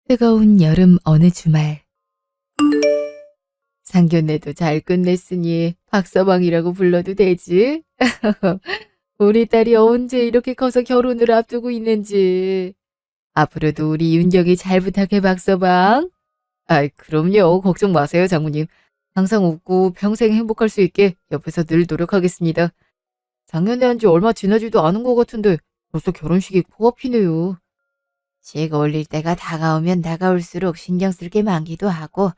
뜨거운 여름 어느 주말. 상견례도 잘 끝냈으니 박서방이라고 불러도 되지? 우리 딸이 언제 이렇게 커서 결혼을 앞두고 있는지. 앞으로도 우리 윤경이 잘 부탁해, 박서방. 아이, 그럼요. 걱정 마세요, 장모님. 항상 웃고 평생 행복할 수 있게 옆에서 늘 노력하겠습니다. 상견례한 지 얼마 지나지도 않은 것 같은데 벌써 결혼식이 코앞이네요. 식 올릴 때가 다가오면 다가올수록 신경 쓸 게 많기도 하고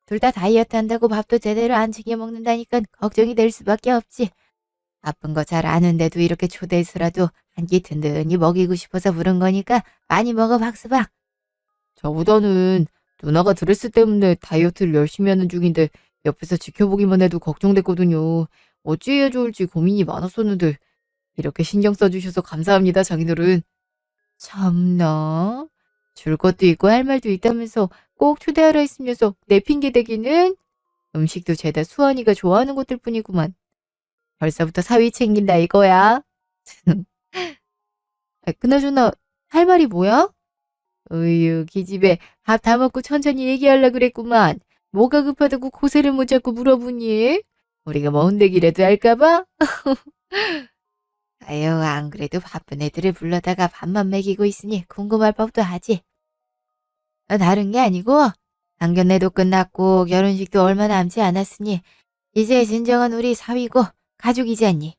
둘 다 다이어트 한다고 밥도 제대로 안 챙겨 먹는다니까 걱정이 될 수밖에 없지. 바쁜 거 잘 아는데도 이렇게 초대해서라도 한 끼 든든히 먹이고 싶어서 부른 거니까 많이 먹어, 박수방. 저보다는 누나가 드레스 때문에 다이어트를 열심히 하는 중인데 옆에서 지켜보기만 해도 걱정됐거든요. 어찌해야 좋을지 고민이 많았었는데 이렇게 신경 써주셔서 감사합니다, 장인어른. 참나. 줄 것도 있고 할 말도 있다면서 꼭 초대하라 했으면서 내 핑계 대기는. 음식도 죄다 수환이가 좋아하는 것들 뿐이구만. 벌써부터 사위 챙긴다 이거야. 아, 그나저나 할 말이 뭐야? 으유, 기집애 밥 다 먹고 천천히 얘기하려 그랬구만. 뭐가 급하다고 고세를 못 잡고 물어보니? 우리가 뭐 혼내기라도 할까봐? 아유, 안 그래도 바쁜 애들을 불러다가 밥만 먹이고 있으니 궁금할 법도 하지. 다른 게 아니고 상견례도 끝났고 결혼식도 얼마 남지 않았으니 이제 진정한 우리 사위고 가족이지 않니?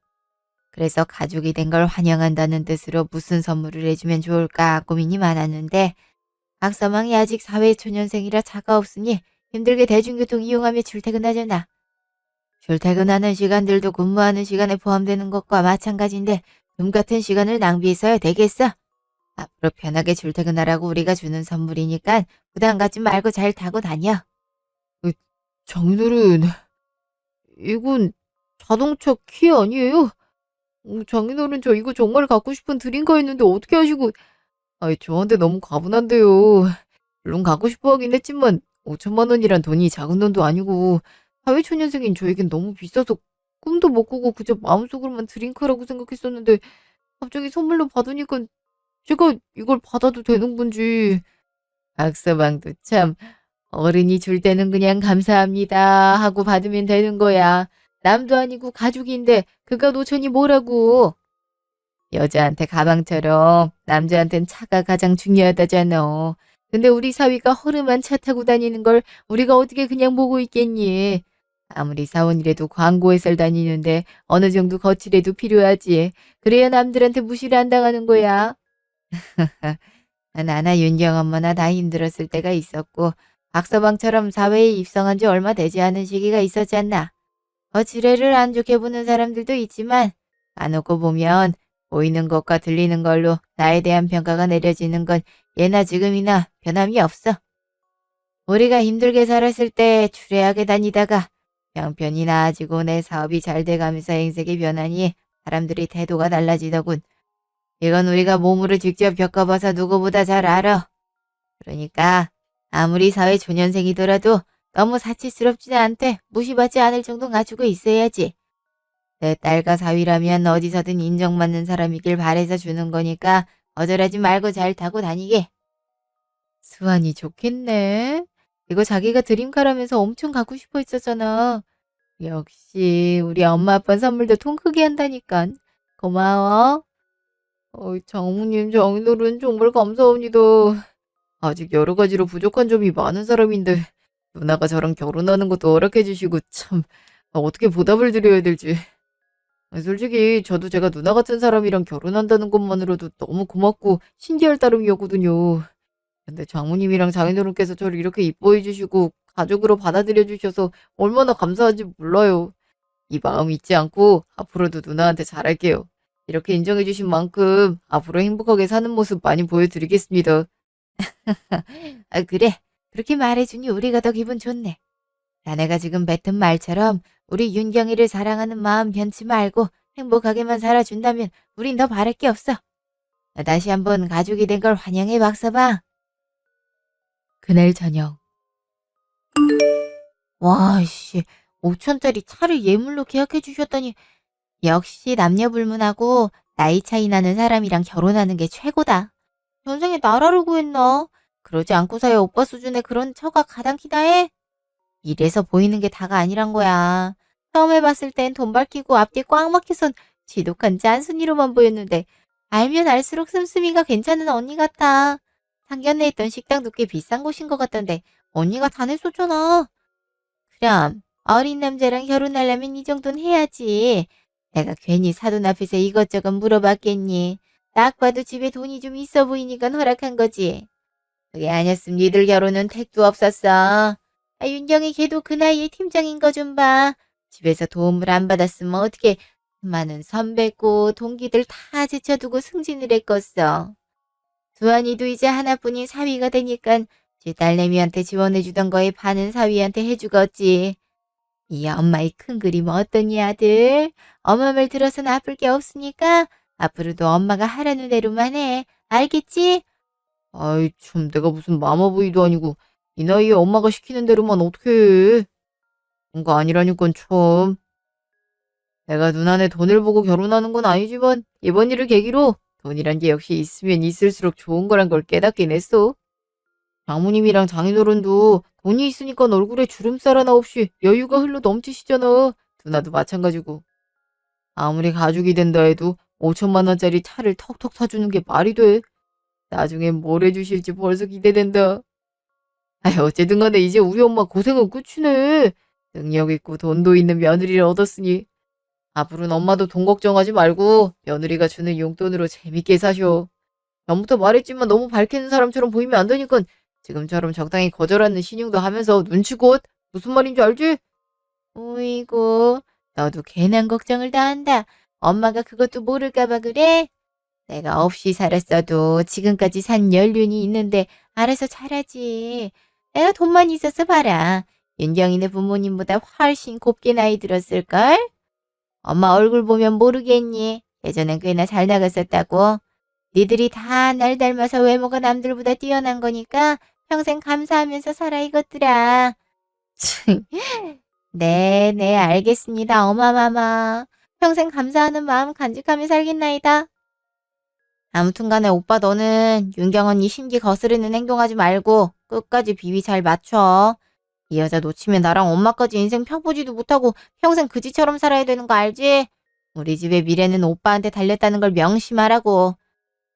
그래서 가족이 된 걸 환영한다는 뜻으로 무슨 선물을 해주면 좋을까 고민이 많았는데 박서방이 아직 사회초년생이라 차가 없으니 힘들게 대중교통 이용하며 출퇴근하잖아. 출퇴근하는 시간들도 근무하는 시간에 포함되는 것과 마찬가지인데 금 같은 시간을 낭비해서야 되겠어? 앞으로 편하게 출퇴근하라고 우리가 주는 선물이니까 부담 갖지 말고 잘 타고 다녀. 장인어른, 이건 자동차 키 아니에요? 장인어른, 저 이거 정말 갖고 싶은 드림카였는데 어떻게 하시고. 아이, 저한테 너무 과분한데요. 물론 갖고 싶어 하긴 했지만 5천만 원이란 돈이 작은 돈도 아니고 사회초년생인 저에겐 너무 비싸서 꿈도 못 꾸고 그저 마음속으로만 드림카라고 생각했었는데 갑자기 선물로 받으니까 제가 이걸 받아도 되는 건지. 박서방도 참, 어른이 줄 때는 그냥 감사합니다 하고 받으면 되는 거야. 남도 아니고 가족인데 그가 노천이 뭐라고. 여자한테 가방처럼 남자한텐 차가 가장 중요하다잖아. 근데 우리 사위가 허름한 차 타고 다니는 걸 우리가 어떻게 그냥 보고 있겠니? 아무리 사원이라도 광고회사를 다니는데 어느 정도 거칠애도 필요하지. 그래야 남들한테 무시를 안 당하는 거야. 나나 윤경 엄마나 다 힘들었을 때가 있었고 박서방처럼 사회에 입성한 지 얼마 되지 않은 시기가 있었잖아. 지뢰를 안 좋게 보는 사람들도 있지만 까놓고 보면 보이는 것과 들리는 걸로 나에 대한 평가가 내려지는 건 예나 지금이나 변함이 없어. 우리가 힘들게 살았을 때 추레하게 다니다가 형편이 나아지고 내 사업이 잘 돼가면서 행색이 변하니 사람들이 태도가 달라지더군. 이건 우리가 몸으로 직접 겪어봐서 누구보다 잘 알아. 그러니까 아무리 사회 초년생이더라도 너무 사치스럽지는 않대 무시받지 않을 정도 갖추고 있어야지. 내 딸과 사위라면 어디서든 인정받는 사람이길 바래서 주는 거니까 거절하지 말고 잘 타고 다니게. 수환이 좋겠네. 이거 자기가 드림카라면서 엄청 갖고 싶어 했었잖아. 역시 우리 엄마 아빠 선물도 통 크게 한다니까. 고마워. 장모님, 장인어른 정말 감사합니다. 아직 여러 가지로 부족한 점이 많은 사람인데 누나가 저랑 결혼하는 것도 허락해 주시고 참, 어떻게 보답을 드려야 될지. 솔직히 저도 제가 누나 같은 사람이랑 결혼한다는 것만으로도 너무 고맙고 신기할 따름이었거든요. 근데 장모님이랑 장인어른께서 저를 이렇게 이뻐해 주시고 가족으로 받아들여 주셔서 얼마나 감사한지 몰라요. 이 마음 잊지 않고 앞으로도 누나한테 잘할게요. 이렇게 인정해 주신 만큼 앞으로 행복하게 사는 모습 많이 보여드리겠습니다. 그래. 그렇게 말해주니 우리가 더 기분 좋네. 자네가 지금 뱉은 말처럼 우리 윤경이를 사랑하는 마음 변치 말고 행복하게만 살아준다면 우린 더 바랄 게 없어. 다시 한번 가족이 된 걸 환영해, 박서방. 그날 저녁. 와, 씨. 5천짜리 차를 예물로 계약해 주셨다니. 역시 남녀 불문하고 나이 차이 나는 사람이랑 결혼하는 게 최고다. 전생에 나라를 구했나? 그러지 않고서야 오빠 수준의 그런 처가 가당키나 해? 이래서 보이는 게 다가 아니란 거야. 처음에 봤을 땐 돈 밝히고 앞뒤 꽉 막혀선 지독한 짠순이로만 보였는데 알면 알수록 씀씀이가 괜찮은 언니 같아. 상견례 했던 식당도 꽤 비싼 곳인 것 같던데 언니가 다 냈었잖아. 그럼 어린 남자랑 결혼하려면 이 정도는 해야지. 내가 괜히 사돈 앞에서 이것저것 물어봤겠니. 딱 봐도 집에 돈이 좀 있어 보이니까 허락한 거지. 그게 아니었으면 니들 결혼은 택도 없었어. 윤경이 걔도 그 나이에 팀장인 거 좀 봐. 집에서 도움을 안 받았으면 어떻게 많은 선배고 동기들 다 제쳐두고 승진을 했겠어. 두한이도 이제 하나뿐인 사위가 되니까 제 딸내미한테 지원해주던 거에 반은 사위한테 해주겠지. 이 엄마의 큰 그림 어떠니 아들? 엄마 말 들어서 나쁠 게 없으니까 앞으로도 엄마가 하라는 대로만 해. 알겠지? 아이 참 내가 무슨 마마보이도 아니고 이 나이에 엄마가 시키는 대로만 어떻게 해. 그런 거 아니라니깐 참. 내가 누나네 돈을 보고 결혼하는 건 아니지만 이번 일을 계기로 돈이란 게 역시 있으면 있을수록 좋은 거란 걸 깨닫긴 했어. 장모님이랑 장인어른도 돈이 있으니까 얼굴에 주름살 하나 없이 여유가 흘러 넘치시잖아. 누나도 마찬가지고. 아무리 가족이 된다 해도 5천만 원짜리 차를 턱턱 사주는 게 말이 돼. 나중엔 뭘 해주실지 벌써 기대된다. 아이 어쨌든 간에 이제 우리 엄마 고생은 끝이네. 능력 있고 돈도 있는 며느리를 얻었으니 앞으로는 엄마도 돈 걱정하지 말고 며느리가 주는 용돈으로 재밌게 사셔. 전부터 말했지만 너무 밝히는 사람처럼 보이면 안 되니까 지금처럼 적당히 거절하는 신용도 하면서 눈치껏. 무슨 말인지 알지? 어이구, 너도 괜한 걱정을 다 한다. 엄마가 그것도 모를까 봐 그래? 내가 없이 살았어도 지금까지 산 연륜이 있는데 알아서 잘하지. 내가 돈만 있어서 봐라. 윤경이네 부모님보다 훨씬 곱게 나이 들었을걸? 엄마 얼굴 보면 모르겠니? 예전엔 꽤나 잘 나갔었다고. 니들이 다 날 닮아서 외모가 남들보다 뛰어난 거니까 평생 감사하면서 살아 이것들아. 네, 네, 알겠습니다. 어마마마. 평생 감사하는 마음 간직하며 살겠나이다. 아무튼 간에 오빠 너는 윤경 언니 심기 거스르는 행동하지 말고 끝까지 비위 잘 맞춰. 이 여자 놓치면 나랑 엄마까지 인생 펴보지도 못하고 평생 그지처럼 살아야 되는 거 알지? 우리 집의 미래는 오빠한테 달렸다는 걸 명심하라고.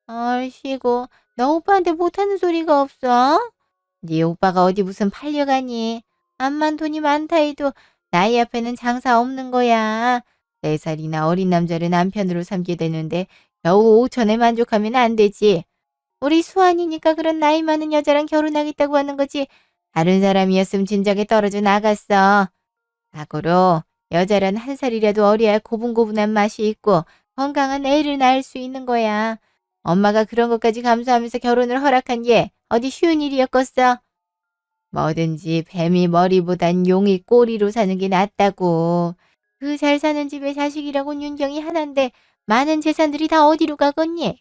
얼씨구, 너 오빠한테 못하는 소리가 없어? 네 오빠가 어디 무슨 팔려가니? 암만 돈이 많다 해도 나이 앞에는 장사 없는 거야. 4살이나 어린 남자를 남편으로 삼게 되는데 겨우 5천에 만족하면 안 되지. 우리 수환이니까 그런 나이 많은 여자랑 결혼하겠다고 하는 거지. 다른 사람이었으면 진작에 떨어져 나갔어. 자고로 여자란 1살이라도 어려야 고분고분한 맛이 있고 건강한 애를 낳을 수 있는 거야. 엄마가 그런 것까지 감수하면서 결혼을 허락한 게 어디 쉬운 일이었겠어. 뭐든지 뱀이 머리보단 용이 꼬리로 사는 게 낫다고. 그 잘 사는 집의 자식이라곤 윤경이 하나인데 많은 재산들이 다 어디로 가겠니?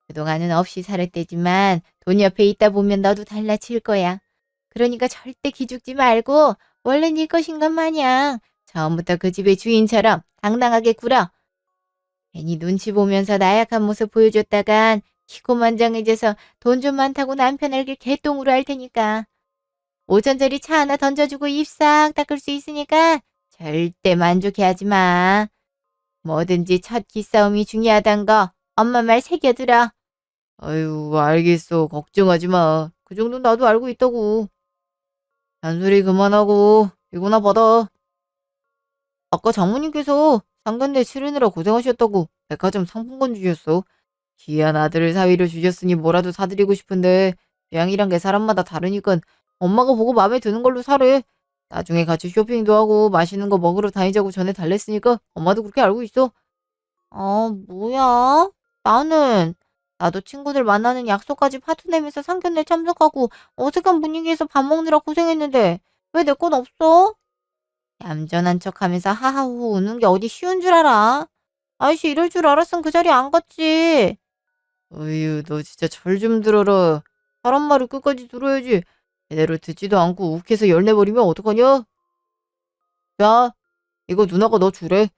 그동안은 없이 살았대지만 돈 옆에 있다 보면 너도 달라질 거야. 그러니까 절대 기죽지 말고 원래 네 것인 것 마냥 처음부터 그 집의 주인처럼 당당하게 굴어. 괜히 눈치 보면서 나약한 모습 보여줬다간 기고만장해져서 돈 좀 많다고 남편 알길 개똥으로 할 테니까. 5천짜리 차 하나 던져주고 입 싹 닦을 수 있으니까 절대 만족해하지 마. 뭐든지 첫 기싸움이 중요하단 거 엄마 말 새겨들어. 아유 알겠어. 걱정하지 마. 그 정도는 나도 알고 있다고. 잔소리 그만하고 이거나 받아. 아까 장모님께서 상견례 치르느라 고생하셨다고 백화점 상품권 주셨어. 귀한 아들을 사위로 주셨으니 뭐라도 사드리고 싶은데 취향이란 게 사람마다 다르니까 엄마가 보고 마음에 드는 걸로 사래. 나중에 같이 쇼핑도 하고 맛있는 거 먹으러 다니자고 전에 달랬으니까 엄마도 그렇게 알고 있어. 뭐야? 나도 친구들 만나는 약속까지 파토 내면서 상견례 참석하고 어색한 분위기에서 밥 먹느라 고생했는데 왜 내 건 없어? 얌전한 척하면서 하하호 우는 게 어디 쉬운 줄 알아? 아이씨 이럴 줄 알았으면 그 자리에 안 갔지. 어휴 너 진짜 절 좀 들어라. 사람 말을 끝까지 들어야지. 제대로 듣지도 않고 욱해서 열내버리면 어떡하냐? 자 이거 누나가 너 주래.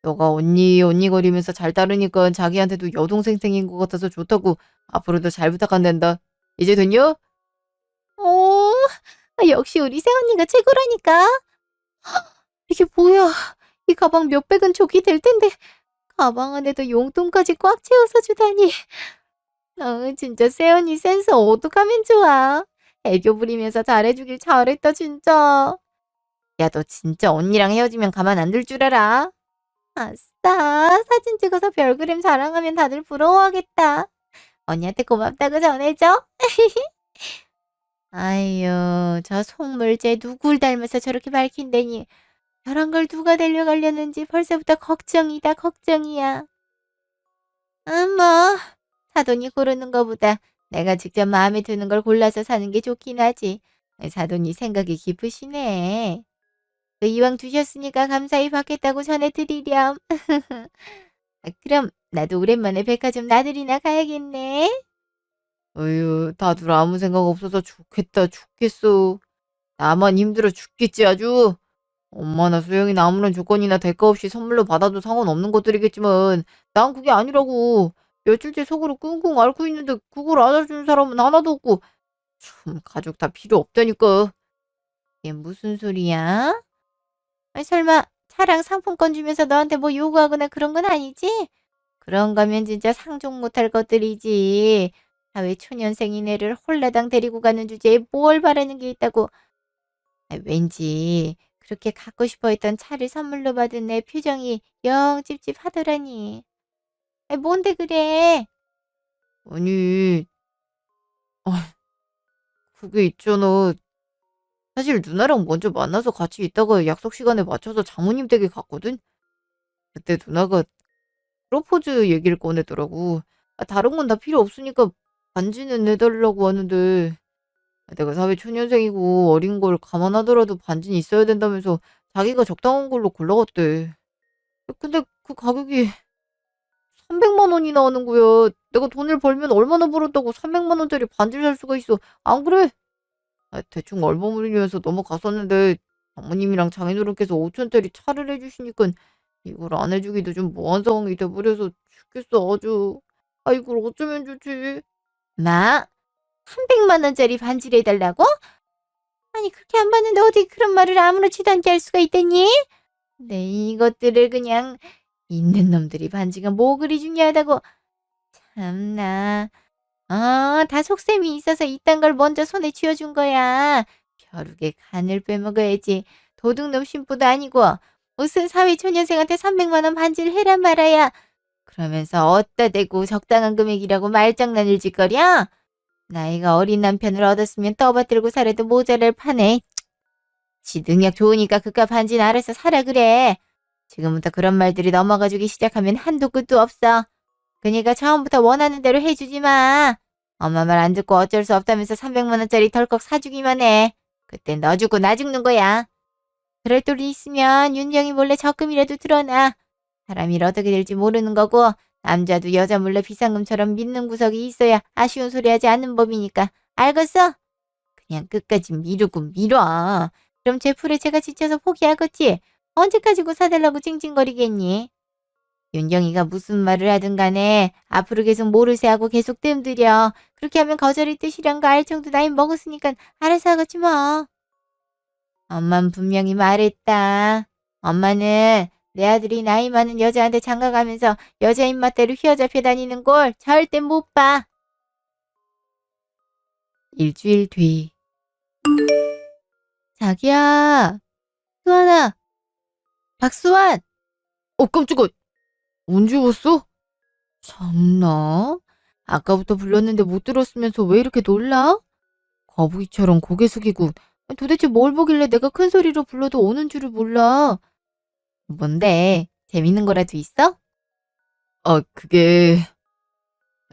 너가 언니 언니 거리면서 잘 따르니까 자기한테도 여동생 생긴 것 같아서 좋다고 앞으로도 잘 부탁한단다. 이제 됐냐? 오, 역시 우리 새언니가 최고라니까. 이게 뭐야? 이 가방 몇백은 족이 될 텐데 가방 안에도 용돈까지 꽉 채워서 주다니. 진짜 새언니 센스 어떡하면 좋아. 애교 부리면서 잘해주길 잘했다 진짜. 야, 너 진짜 언니랑 헤어지면 가만 안 둘 줄 알아? 아싸, 사진 찍어서 별그램 자랑하면 다들 부러워하겠다. 언니한테 고맙다고 전해줘. 아유, 저 속물제 누굴 닮아서 저렇게 밝힌다니. 저런 걸 누가 데려가려는지 벌써부터 걱정이다, 걱정이야. 뭐, 사돈이 고르는 거보다 내가 직접 마음에 드는 걸 골라서 사는 게 좋긴 하지. 사돈이 생각이 깊으시네. 이왕 두셨으니까 감사히 받겠다고 전해드리렴. 그럼 나도 오랜만에 백화점 나들이나 가야겠네. 어휴, 다들 아무 생각 없어서 좋겠다, 죽겠어. 나만 힘들어 죽겠지, 아주. 엄마나 수영이나 아무런 조건이나 대가 없이 선물로 받아도 상관없는 것들이겠지만, 난 그게 아니라고. 며칠째 속으로 끙끙 앓고 있는데, 그걸 알아주는 사람은 하나도 없고, 참, 가족 다 필요 없다니까. 이게 무슨 소리야? 아니, 설마 차랑 상품권 주면서 너한테 뭐 요구하거나 그런 건 아니지? 그런 거면 진짜 상종 못할 것들이지. 사회 초년생인 애를 홀라당 데리고 가는 주제에 뭘 바라는 게 있다고. 왠지 그렇게 갖고 싶어 했던 차를 선물로 받은 내 표정이 영 찝찝하더라니. 뭔데 그래? 아니, 아, 그게 있잖아. 사실 누나랑 먼저 만나서 같이 있다가 약속 시간에 맞춰서 장모님 댁에 갔거든? 그때 누나가 프로포즈 얘기를 꺼내더라고. 다른 건 다 필요 없으니까 반지는 내달라고 하는데, 내가 사회 초년생이고 어린 걸 감안하더라도 반지는 있어야 된다면서 자기가 적당한 걸로 골라갔대. 근데 그 가격이 300만 원이나 하는 거야. 내가 돈을 벌면 얼마나 벌었다고 300만 원짜리 반지를 살 수가 있어. 안 그래? 대충 얼버무리면서 넘어갔었는데 장모님이랑 장인어른께서 5천짜리 차를 해주시니까 이걸 안 해주기도 좀 뭐한 상황이 돼버려서 죽겠어 아주. 이걸 어쩌면 좋지. 나 300만 원짜리 반지를 해달라고? 아니 그렇게 안 봤는데 어디 그런 말을 아무렇지도 않게 할 수가 있다니? 네, 이것들을 그냥 있는 놈들이 반지가 뭐 그리 중요하다고. 참나. 다 속셈이 있어서 이딴 걸 먼저 손에 쥐어준 거야. 벼룩의 간을 빼먹어야지. 도둑놈 심보도 아니고 무슨 사회초년생한테 300만 원 반지를 해란 말아야. 그러면서 어디다 대고 적당한 금액이라고 말장난을 짓거려? 나이가 어린 남편을 얻었으면 떠받들고 살아도 모자랄 판에. 지 능력 좋으니까 그깟 반지는 알아서 사라 그래. 지금부터 그런 말들이 넘어가주기 시작하면 한도 끝도 없어. 그니까 처음부터 원하는 대로 해주지 마. 엄마 말 안 듣고 어쩔 수 없다면서 300만 원짜리 덜컥 사주기만 해. 그땐 너 죽고 나 죽는 거야. 그럴 돈이 있으면 윤정이 몰래 적금이라도 들어놔. 사람 일 어떻게 될지 모르는 거고 남자도 여자 몰래 비상금처럼 믿는 구석이 있어야 아쉬운 소리 하지 않는 법이니까. 알겠어? 그냥 끝까지 미루고 미뤄. 그럼 제 풀에 제가 지쳐서 포기하겠지. 언제까지고 사달라고 찡찡거리겠니? 윤경이가 무슨 말을 하든 간에 앞으로 계속 모르쇠 하고 계속 뜸들여. 그렇게 하면 거절의 뜻이란 거 알 정도 나이 먹었으니까 알아서 하겠지 뭐. 엄만 분명히 말했다. 엄마는 내 아들이 나이 많은 여자한테 장가가면서 여자 입맛대로 휘어잡혀 다니는 꼴 절대 못 봐. 일주일 뒤. 자기야, 수환아, 박수환. 깜짝아. 언제 왔어? 참나. 아까부터 불렀는데 못 들었으면서 왜 이렇게 놀라? 거북이처럼 고개 숙이고 도대체 뭘 보길래 내가 큰 소리로 불러도 오는 줄을 몰라. 뭔데? 재밌는 거라도 있어? 그게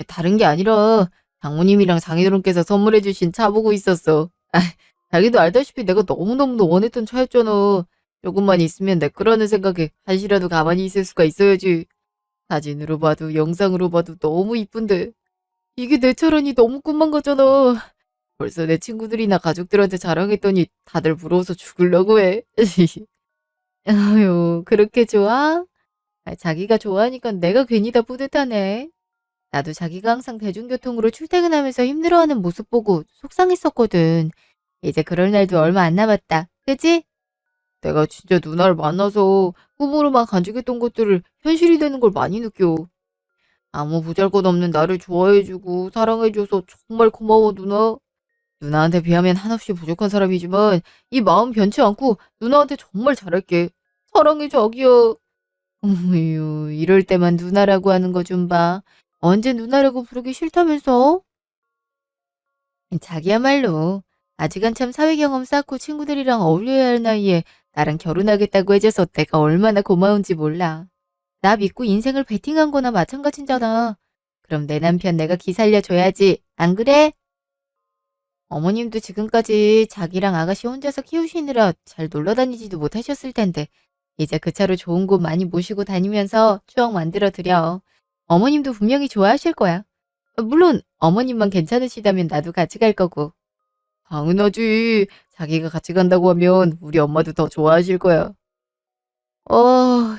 다른 게 아니라 장모님이랑 장인어른께서 선물해 주신 차 보고 있었어. 자기도 알다시피 내가 너무너무 원했던 차였잖아. 조금만 있으면 내 거라는 생각에 한시라도 가만히 있을 수가 있어야지. 사진으로 봐도 영상으로 봐도 너무 이쁜데 이게 내 차라니 너무 꿈만 같잖아. 벌써 내 친구들이나 가족들한테 자랑했더니 다들 부러워서 죽으려고 해. 아유, 그렇게 좋아? 자기가 좋아하니까 내가 괜히 다 뿌듯하네. 나도 자기가 항상 대중교통으로 출퇴근하면서 힘들어하는 모습 보고 속상했었거든. 이제 그럴 날도 얼마 안 남았다. 그지? 내가 진짜 누나를 만나서 꿈으로만 간직했던 것들을 현실이 되는 걸 많이 느껴. 아무 보잘것없는 나를 좋아해주고 사랑해줘서 정말 고마워, 누나. 누나한테 비하면 한없이 부족한 사람이지만 이 마음 변치 않고 누나한테 정말 잘할게. 사랑해, 자기야. 어휴, 이럴 때만 누나라고 하는 거 좀 봐. 언제 누나라고 부르기 싫다면서? 자기야말로 아직 한참 사회 경험 쌓고 친구들이랑 어울려야 할 나이에 나랑 결혼하겠다고 해줘서 내가 얼마나 고마운지 몰라. 나 믿고 인생을 베팅한 거나 마찬가지잖아. 그럼 내 남편 내가 기살려줘야지. 안 그래? 어머님도 지금까지 자기랑 아가씨 혼자서 키우시느라 잘 놀러 다니지도 못하셨을 텐데 이제 그 차로 좋은 곳 많이 모시고 다니면서 추억 만들어 드려. 어머님도 분명히 좋아하실 거야. 물론 어머님만 괜찮으시다면 나도 같이 갈 거고. 당연하지. 자기가 같이 간다고 하면 우리 엄마도 더 좋아하실 거야.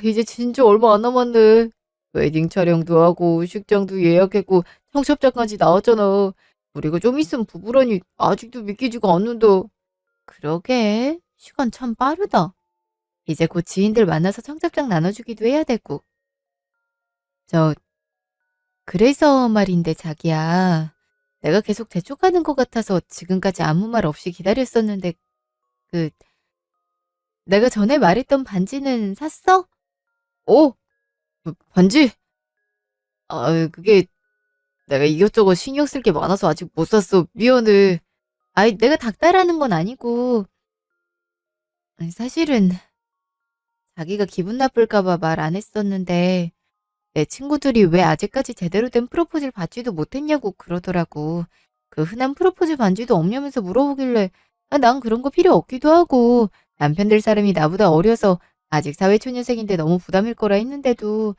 이제 진짜 얼마 안 남았네. 웨딩 촬영도 하고 식장도 예약했고 청첩장까지 나왔잖아. 우리가 좀 있으면 부부라니 아직도 믿기지가 않는다. 그러게. 시간 참 빠르다. 이제 곧 지인들 만나서 청첩장 나눠주기도 해야 되고. 저, 그래서 말인데 자기야. 내가 계속 재촉하는 것 같아서 지금까지 아무 말 없이 기다렸었는데, 그, 내가 전에 말했던 반지는 샀어? 어? 반지? 그게 내가 이것저것 신경 쓸 게 많아서 아직 못 샀어. 미안해. 아이, 내가 닥달하는 건 아니고, 아니, 사실은 자기가 기분 나쁠까봐 말 안 했었는데, 내 친구들이 왜 아직까지 제대로 된 프로포즈를 받지도 못했냐고 그러더라고. 그 흔한 프로포즈 반지도 없냐면서 물어보길래 난 그런 거 필요 없기도 하고 남편 될 사람이 나보다 어려서 아직 사회초년생인데 너무 부담일 거라 했는데도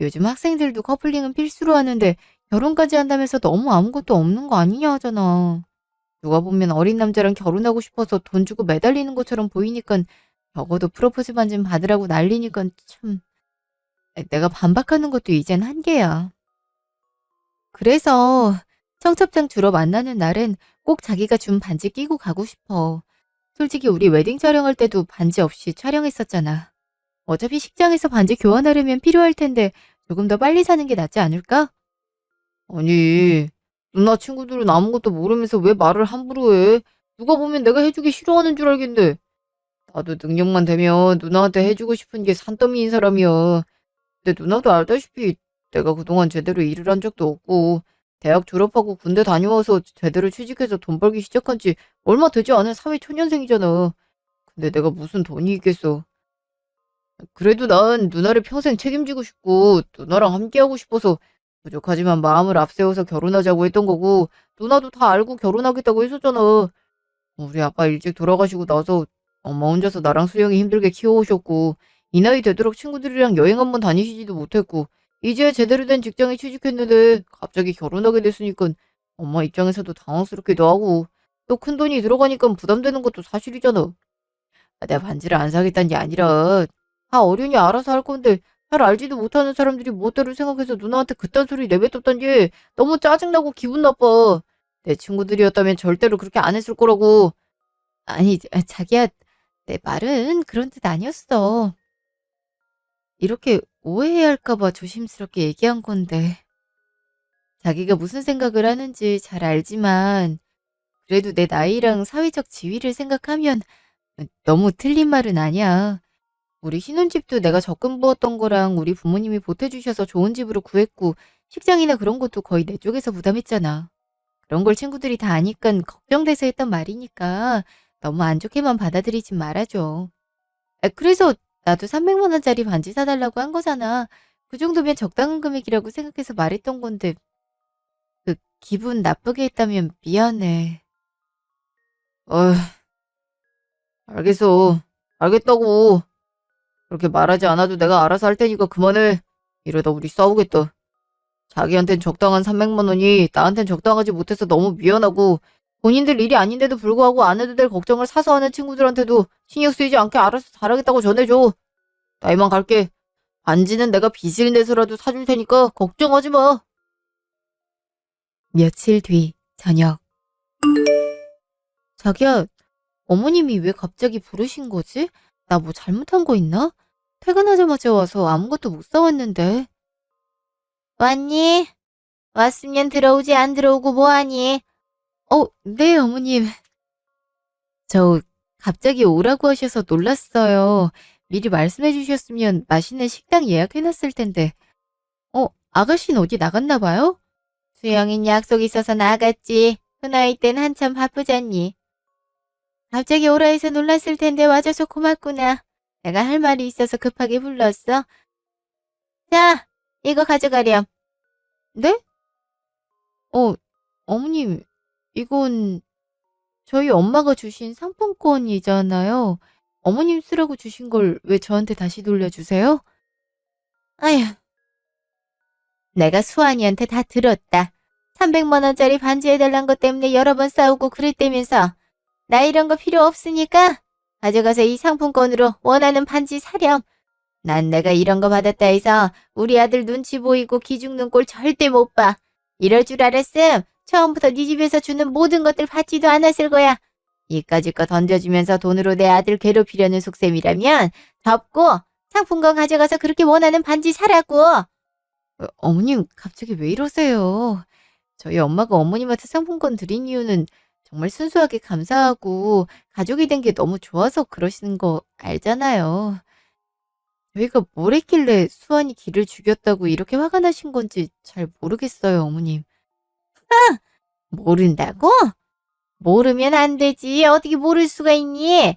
요즘 학생들도 커플링은 필수로 하는데 결혼까지 한다면서 너무 아무것도 없는 거 아니냐 하잖아. 누가 보면 어린 남자랑 결혼하고 싶어서 돈 주고 매달리는 것처럼 보이니까 적어도 프로포즈 반지 받으라고 난리니까 참 내가 반박하는 것도 이젠 한계야. 그래서 청첩장 주러 만나는 날은 꼭 자기가 준 반지 끼고 가고 싶어. 솔직히 우리 웨딩 촬영할 때도 반지 없이 촬영했었잖아. 어차피 식장에서 반지 교환하려면 필요할 텐데 조금 더 빨리 사는 게 낫지 않을까? 아니, 누나 친구들은 아무것도 모르면서 왜 말을 함부로 해? 누가 보면 내가 해주기 싫어하는 줄 알겠네. 나도 능력만 되면 누나한테 해주고 싶은 게 산더미인 사람이야. 근데 누나도 알다시피 내가 그동안 제대로 일을 한 적도 없고 대학 졸업하고 군대 다녀와서 제대로 취직해서 돈 벌기 시작한 지 얼마 되지 않은 사회 초년생이잖아. 근데 내가 무슨 돈이 있겠어. 그래도 난 누나를 평생 책임지고 싶고 누나랑 함께하고 싶어서 부족하지만 마음을 앞세워서 결혼하자고 했던 거고 누나도 다 알고 결혼하겠다고 했었잖아. 우리 아빠 일찍 돌아가시고 나서 엄마 혼자서 나랑 수영이 힘들게 키워오셨고 이 나이 되도록 친구들이랑 여행 한번 다니시지도 못했고 이제 제대로 된 직장에 취직했는데 갑자기 결혼하게 됐으니까 엄마 입장에서도 당황스럽기도 하고 또 큰돈이 들어가니까 부담되는 것도 사실이잖아. 내가 반지를 안 사겠다는 게 아니라 다 어른이 알아서 할 건데 잘 알지도 못하는 사람들이 멋대로 생각해서 누나한테 그딴 소리 내뱉었단 게 너무 짜증나고 기분 나빠. 내 친구들이었다면 절대로 그렇게 안 했을 거라고. 아니, 자기야, 내 말은 그런 뜻 아니었어. 이렇게 오해해야 할까봐 조심스럽게 얘기한 건데. 자기가 무슨 생각을 하는지 잘 알지만, 그래도 내 나이랑 사회적 지위를 생각하면 너무 틀린 말은 아니야. 우리 신혼집도 내가 적금 부었던 거랑 우리 부모님이 보태주셔서 좋은 집으로 구했고, 식장이나 그런 것도 거의 내 쪽에서 부담했잖아. 그런 걸 친구들이 다 아니까 걱정돼서 했던 말이니까 너무 안 좋게만 받아들이지 말아줘. 그래서 나도 300만 원짜리 반지 사달라고 한 거잖아. 그 정도면 적당한 금액이라고 생각해서 말했던 건데 기분 나쁘게 했다면 미안해. 어휴, 알겠어. 알겠다고. 그렇게 말하지 않아도 내가 알아서 할 테니까 그만해. 이러다 우리 싸우겠다. 자기한텐 적당한 300만 원이 나한텐 적당하지 못해서 너무 미안하고 본인들 일이 아닌데도 불구하고 안 해도 될 걱정을 사서 하는 친구들한테도 신경 쓰이지 않게 알아서 잘하겠다고 전해줘. 나 이만 갈게. 반지는 내가 빚을 내서라도 사줄 테니까 걱정하지 마. 며칠 뒤 저녁. 자기야, 어머님이 왜 갑자기 부르신 거지? 나 뭐 잘못한 거 있나? 퇴근하자마자 와서 아무것도 못 사왔는데. 왔니? 왔으면 들어오지 안 들어오고 뭐하니? 네, 어머님. 저 갑자기 오라고 하셔서 놀랐어요. 미리 말씀해 주셨으면 맛있는 식당 예약해놨을 텐데. 아가씨는 어디 나갔나 봐요? 수영인 약속 있어서 나갔지. 그 나이 땐 한참 바쁘잖니. 갑자기 오라 해서 놀랐을 텐데 와줘서 고맙구나. 내가 할 말이 있어서 급하게 불렀어. 자, 이거 가져가렴. 네? 어머님, 이건 저희 엄마가 주신 상품권이잖아요. 어머님 쓰라고 주신 걸 왜 저한테 다시 돌려주세요? 아휴, 내가 수환이한테 다 들었다. 300만 원짜리 반지 해달란 것 때문에 여러 번 싸우고 그랬다면서. 나 이런 거 필요 없으니까 가져가서 이 상품권으로 원하는 반지 사렴. 난 내가 이런 거 받았다 해서 우리 아들 눈치 보이고 기죽는 꼴 절대 못 봐. 이럴 줄 알았음 처음부터 네 집에서 주는 모든 것들 받지도 않았을 거야. 이까짓 거 던져주면서 돈으로 내 아들 괴롭히려는 속셈이라면 접고 상품권 가져가서 그렇게 원하는 반지 사라고. 어머님 갑자기 왜 이러세요? 저희 엄마가 어머님한테 상품권 드린 이유는 정말 순수하게 감사하고 가족이 된 게 너무 좋아서 그러시는 거 알잖아요. 저희가 뭘 했길래 수환이 길을 죽였다고 이렇게 화가 나신 건지 잘 모르겠어요, 어머님. 모른다고? 모르면 안 되지. 어떻게 모를 수가 있니?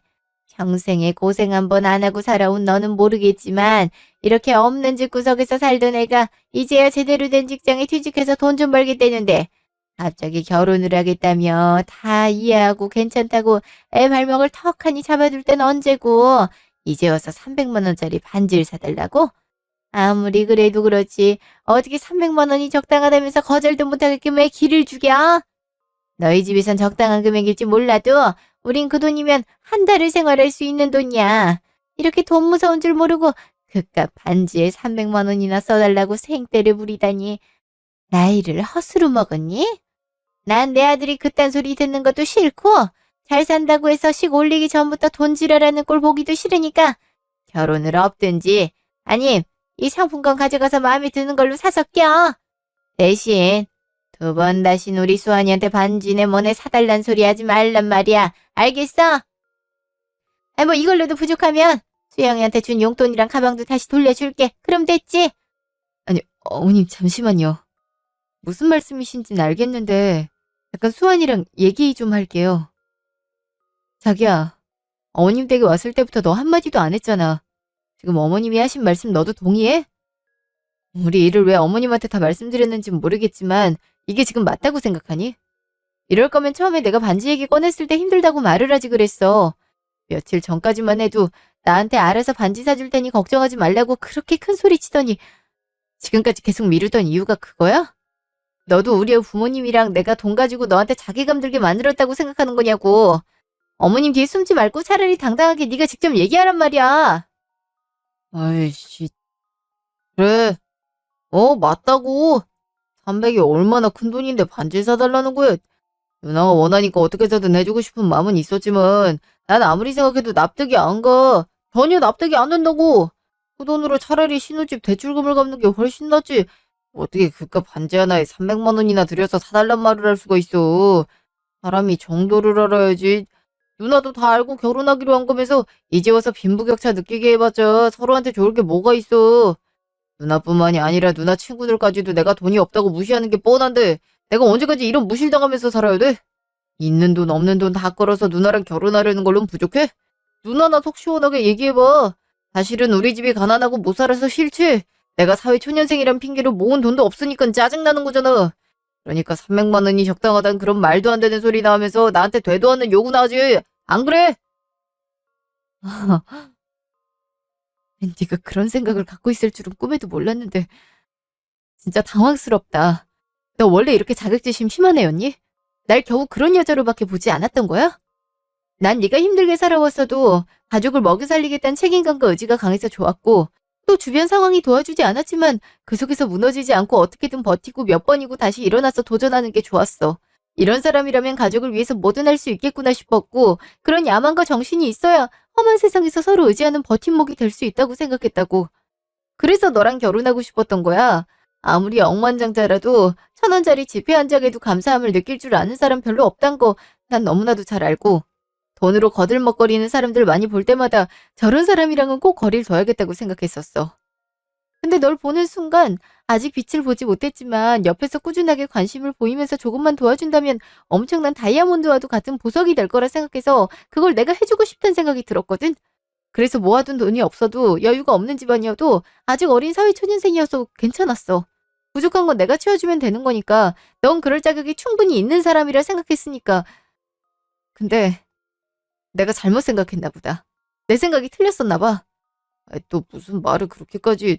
평생에 고생 한 번 안 하고 살아온 너는 모르겠지만 이렇게 없는 집 구석에서 살던 애가 이제야 제대로 된 직장에 취직해서 돈 좀 벌겠다는데 갑자기 결혼을 하겠다며 다 이해하고 괜찮다고 애 발목을 턱하니 잡아둘 땐 언제고 이제 와서 300만 원짜리 반지를 사달라고? 아무리 그래도 그렇지 어떻게 300만 원이 적당하다면서 거절도 못하게끔 왜 기를 죽여? 너희 집에선 적당한 금액일지 몰라도 우린 그 돈이면 한 달을 생활할 수 있는 돈이야. 이렇게 돈 무서운 줄 모르고 그깟 반지에 300만 원이나 써달라고 생떼를 부리다니. 나이를 헛수로 먹었니? 난 내 아들이 그딴 소리 듣는 것도 싫고 잘 산다고 해서 식 올리기 전부터 돈 지랄하는 꼴 보기도 싫으니까 결혼을 없든지 아님 이 상품권 가져가서 마음에 드는 걸로 사서 껴. 대신 2번 다신 우리 수환이한테 반지네 뭐네 사달란 소리 하지 말란 말이야. 알겠어? 뭐 이걸로도 부족하면 수영이한테 준 용돈이랑 가방도 다시 돌려줄게. 그럼 됐지? 아니, 어머님 잠시만요. 무슨 말씀이신지는 알겠는데 약간 수환이랑 얘기 좀 할게요. 자기야, 어머님 댁에 왔을 때부터 너 한마디도 안 했잖아. 지금 어머님이 하신 말씀 너도 동의해? 우리 일을 왜 어머님한테 다 말씀드렸는지는 모르겠지만 이게 지금 맞다고 생각하니? 이럴 거면 처음에 내가 반지 얘기 꺼냈을 때 힘들다고 말을 하지 그랬어. 며칠 전까지만 해도 나한테 알아서 반지 사줄 테니 걱정하지 말라고 그렇게 큰 소리 치더니 지금까지 계속 미루던 이유가 그거야? 너도 우리 부모님이랑 내가 돈 가지고 너한테 자괴감 들게 만들었다고 생각하는 거냐고. 어머님 뒤에 숨지 말고 차라리 당당하게 네가 직접 얘기하란 말이야. 아이씨. 그래. 맞다고. 300이 얼마나 큰 돈인데 반지 사달라는 거야. 누나가 원하니까 어떻게 해서든 해주고 싶은 마음은 있었지만 난 아무리 생각해도 납득이 안 가. 전혀 납득이 안 된다고. 그 돈으로 차라리 신혼집 대출금을 갚는 게 훨씬 낫지. 어떻게 그깟 반지 하나에 300만 원이나 들여서 사달란 말을 할 수가 있어. 사람이 정도를 알아야지. 누나도 다 알고 결혼하기로 한 거면서 이제 와서 빈부격차 느끼게 해봤자 서로한테 좋을 게 뭐가 있어. 누나뿐만이 아니라 누나 친구들까지도 내가 돈이 없다고 무시하는 게 뻔한데 내가 언제까지 이런 무실당하면서 살아야 돼? 있는 돈 없는 돈 다 끌어서 누나랑 결혼하려는 걸로는 부족해? 누나나 속 시원하게 얘기해봐. 사실은 우리 집이 가난하고 못 살아서 싫지. 내가 사회초년생이란 핑계로 모은 돈도 없으니까 짜증나는 거잖아. 그러니까 300만 원이 적당하단 그런 말도 안 되는 소리 나오면서 나한테 되도 않는 요구나 하지. 안 그래? 네가 그런 생각을 갖고 있을 줄은 꿈에도 몰랐는데 진짜 당황스럽다. 너 원래 이렇게 자격지심 심한 애였니? 날 겨우 그런 여자로밖에 보지 않았던 거야? 난 네가 힘들게 살아왔어도 가족을 먹여 살리겠다는 책임감과 의지가 강해서 좋았고 또 주변 상황이 도와주지 않았지만 그 속에서 무너지지 않고 어떻게든 버티고 몇 번이고 다시 일어나서 도전하는 게 좋았어. 이런 사람이라면 가족을 위해서 뭐든 할 수 있겠구나 싶었고 그런 야망과 정신이 있어야 험한 세상에서 서로 의지하는 버팀목이 될 수 있다고 생각했다고. 그래서 너랑 결혼하고 싶었던 거야. 아무리 억만장자라도 1,000원짜리 지폐 한 장에도 감사함을 느낄 줄 아는 사람 별로 없단 거 난 너무나도 잘 알고 돈으로 거들먹거리는 사람들 많이 볼 때마다 저런 사람이랑은 꼭 거리를 둬야겠다고 생각했었어. 근데 널 보는 순간 아직 빛을 보지 못했지만 옆에서 꾸준하게 관심을 보이면서 조금만 도와준다면 엄청난 다이아몬드와도 같은 보석이 될 거라 생각해서 그걸 내가 해주고 싶다는 생각이 들었거든. 그래서 모아둔 돈이 없어도 여유가 없는 집안이어도 아직 어린 사회초년생이어서 괜찮았어. 부족한 건 내가 채워주면 되는 거니까 넌 그럴 자격이 충분히 있는 사람이라 생각했으니까. 근데 내가 잘못 생각했나 보다. 내 생각이 틀렸었나 봐. 또 무슨 말을 그렇게까지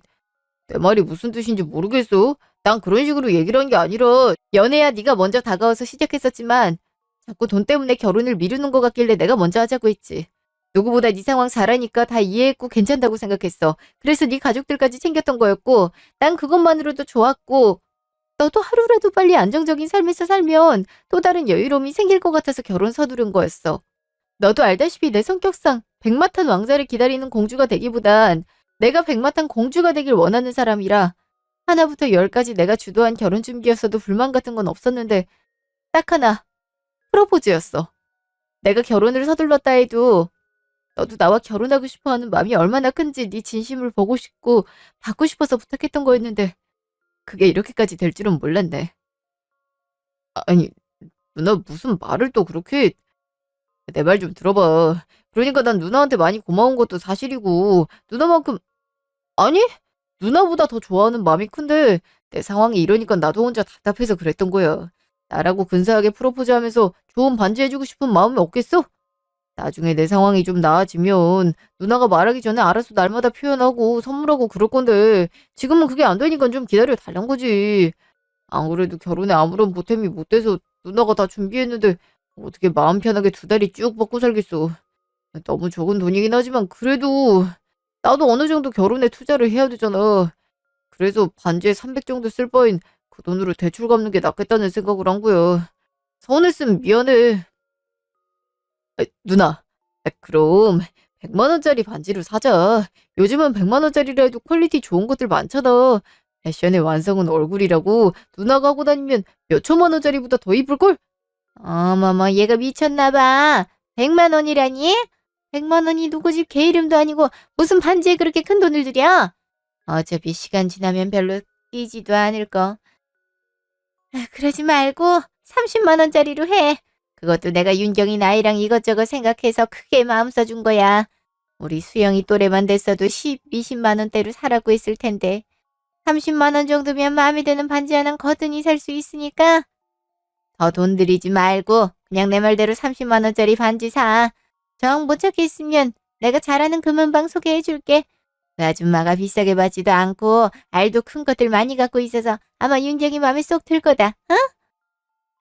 내 말이 무슨 뜻인지 모르겠어. 난 그런 식으로 얘기를 한 게 아니라 연애야 네가 먼저 다가와서 시작했었지만 자꾸 돈 때문에 결혼을 미루는 것 같길래 내가 먼저 하자고 했지. 누구보다 네 상황 잘하니까 다 이해했고 괜찮다고 생각했어. 그래서 네 가족들까지 챙겼던 거였고 난 그것만으로도 좋았고 너도 하루라도 빨리 안정적인 삶에서 살면 또 다른 여유로움이 생길 것 같아서 결혼 서두른 거였어. 너도 알다시피 내 성격상 백마탄 왕자를 기다리는 공주가 되기보단 내가 백마탄 공주가 되길 원하는 사람이라 하나부터 열까지 내가 주도한 결혼 준비였어도 불만 같은 건 없었는데 딱 하나 프로포즈였어. 내가 결혼을 서둘렀다 해도 너도 나와 결혼하고 싶어하는 마음이 얼마나 큰지 네 진심을 보고 싶고 받고 싶어서 부탁했던 거였는데 그게 이렇게까지 될 줄은 몰랐네. 아니 누나 무슨 말을 또 그렇게 내 말 좀 들어봐. 그러니까 난 누나한테 많이 고마운 것도 사실이고 누나만큼 아니 누나보다 더 좋아하는 마음이 큰데 내 상황이 이러니까 나도 혼자 답답해서 그랬던 거야. 나라고 근사하게 프로포즈하면서 좋은 반지 해주고 싶은 마음이 없겠어? 나중에 내 상황이 좀 나아지면 누나가 말하기 전에 알아서 날마다 표현하고 선물하고 그럴 건데 지금은 그게 안 되니까 좀 기다려 달란 거지. 안 그래도 결혼에 아무런 보탬이 못 돼서 누나가 다 준비했는데 어떻게 마음 편하게 2다리 쭉 뻗고 살겠어. 너무 적은 돈이긴 하지만 그래도 나도 어느 정도 결혼에 투자를 해야 되잖아. 그래서 반지에 300 정도 쓸 바엔 그 돈으로 대출 갚는 게 낫겠다는 생각을 한 거야. 서운했으면 미안해. 누나, 그럼 100만 원짜리 반지를 사자. 요즘은 100만 원짜리라 해도 퀄리티 좋은 것들 많잖아. 패션의 완성은 얼굴이라고 누나가 하고 다니면 몇 천만 원짜리보다 더 이쁠걸? 어머머 얘가 미쳤나 봐. 100만 원이라니? 100만 원이 누구 집 개 이름도 아니고 무슨 반지에 그렇게 큰 돈을 들여? 어차피 시간 지나면 별로 끼지도 않을 거. 그러지 말고 30만 원짜리로 해. 그것도 내가 윤경이 나이랑 이것저것 생각해서 크게 마음 써준 거야. 우리 수영이 또래만 됐어도 10, 20만 원대로 사라고 했을 텐데 30만 원 정도면 마음에 드는 반지 하나 거뜬히 살 수 있으니까 더 돈 들이지 말고 그냥 내 말대로 30만 원짜리 반지 사. 정 못 찾겠으면 내가 잘하는 금은방 소개해줄게. 그 아줌마가 비싸게 받지도 않고 알도 큰 것들 많이 갖고 있어서 아마 윤경이 마음에 쏙 들 거다. 어?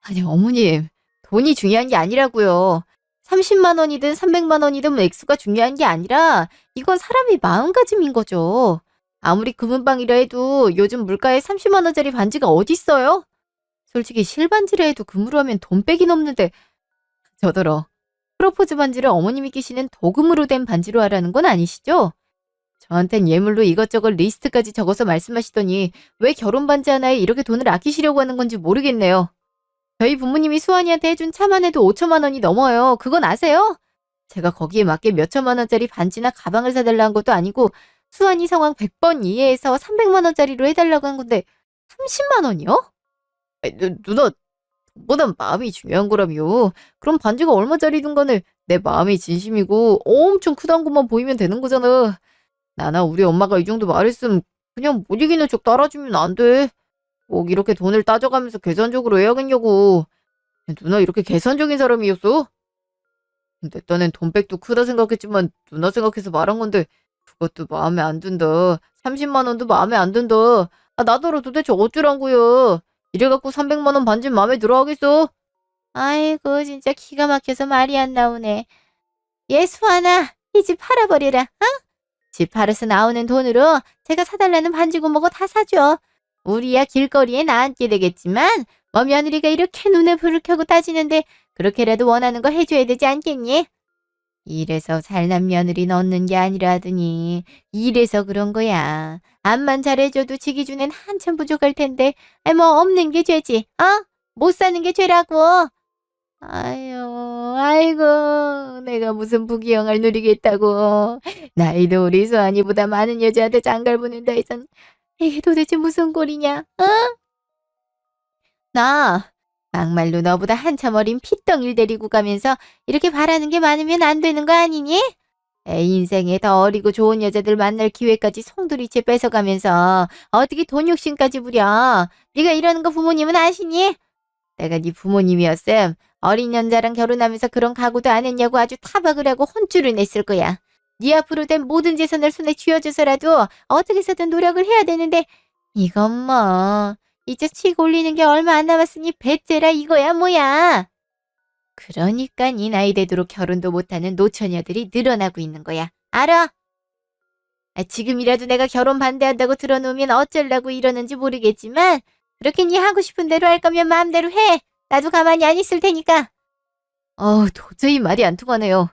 아니 어머님 돈이 중요한 게 아니라고요. 30만 원이든 300만 원이든 액수가 중요한 게 아니라 이건 사람의 마음가짐인 거죠. 아무리 금은방이라 해도 요즘 물가에 30만 원짜리 반지가 어딨어요? 솔직히 실반지라 해도 금으로 하면 돈 빼기 넘는데 저더러 프로포즈 반지를 어머님이 끼시는 도금으로 된 반지로 하라는 건 아니시죠? 저한텐 예물로 이것저것 리스트까지 적어서 말씀하시더니 왜 결혼 반지 하나에 이렇게 돈을 아끼시려고 하는 건지 모르겠네요. 저희 부모님이 수환이한테 해준 차만 해도 5천만 원이 넘어요. 그건 아세요? 제가 거기에 맞게 몇 천만 원짜리 반지나 가방을 사달라는 것도 아니고 수환이 상황 100번 이해해서 300만 원짜리로 해달라고 한 건데 30만 원이요? 누나 돈보단 마음이 중요한 거라며. 그럼 반지가 얼마짜리든 간에 내 마음이 진심이고 엄청 크다는 것만 보이면 되는 거잖아. 나나 우리 엄마가 이 정도 말했으면 그냥 못 이기는 척 따라주면 안 돼. 꼭 이렇게 돈을 따져가면서 계산적으로 해야겠냐고. 누나 이렇게 계산적인 사람이었어? 내 딴엔 돈백도 크다 생각했지만 누나 생각해서 말한 건데 그것도 마음에 안 든다. 30만 원도 마음에 안 든다. 나더러 도대체 어쩌라고요. 이래갖고 300만 원 반지 마음에 들어 하겠어? 아이고 진짜 기가 막혀서 말이 안 나오네. 얘 수아나 이 집 팔아버리라. 어? 집 팔아서 나오는 돈으로 제가 사달라는 반지 고모고 다 사줘. 우리야 길거리에 나앉게 되겠지만 뭐 며느리가 이렇게 눈에 불을 켜고 따지는데 그렇게라도 원하는 거 해줘야 되지 않겠니? 이래서 잘난 며느리 넣는 게 아니라 하더니 이래서 그런 거야. 암만 잘해줘도 지 기준엔 한참 부족할 텐데 뭐 없는 게 죄지. 어? 못 사는 게 죄라고. 아유, 아이고, 내가 무슨 부귀영화를 누리겠다고. 나이도 우리 수환이보다 많은 여자한테 장갈 보낸다 해선 이게 도대체 무슨 꼴이냐? 어? 나 막말로 너보다 한참 어린 피덩이를 데리고 가면서 이렇게 바라는 게 많으면 안 되는 거 아니니? 애 인생에 더 어리고 좋은 여자들 만날 기회까지 송두리째 뺏어가면서 어떻게 돈 욕심까지 부려? 네가 이러는 거 부모님은 아시니? 내가 네 부모님이었음 어린 년자랑 결혼하면서 그런 각오도 안 했냐고 아주 타박을 하고 혼쭐을 냈을 거야. 네 앞으로 된 모든 재산을 손에 쥐어줘서라도 어떻게 해서든 노력을 해야 되는데 이건 뭐 이제 치고 올리는 게 얼마 안 남았으니 배째라 이거야 뭐야. 그러니까 이 나이 되도록 결혼도 못하는 노처녀들이 늘어나고 있는 거야. 알아? 지금이라도 내가 결혼 반대한다고 들어놓으면 어쩌려고 이러는지 모르겠지만 그렇게 네 하고 싶은 대로 할 거면 마음대로 해. 나도 가만히 안 있을 테니까. 도저히 말이 안 통하네요.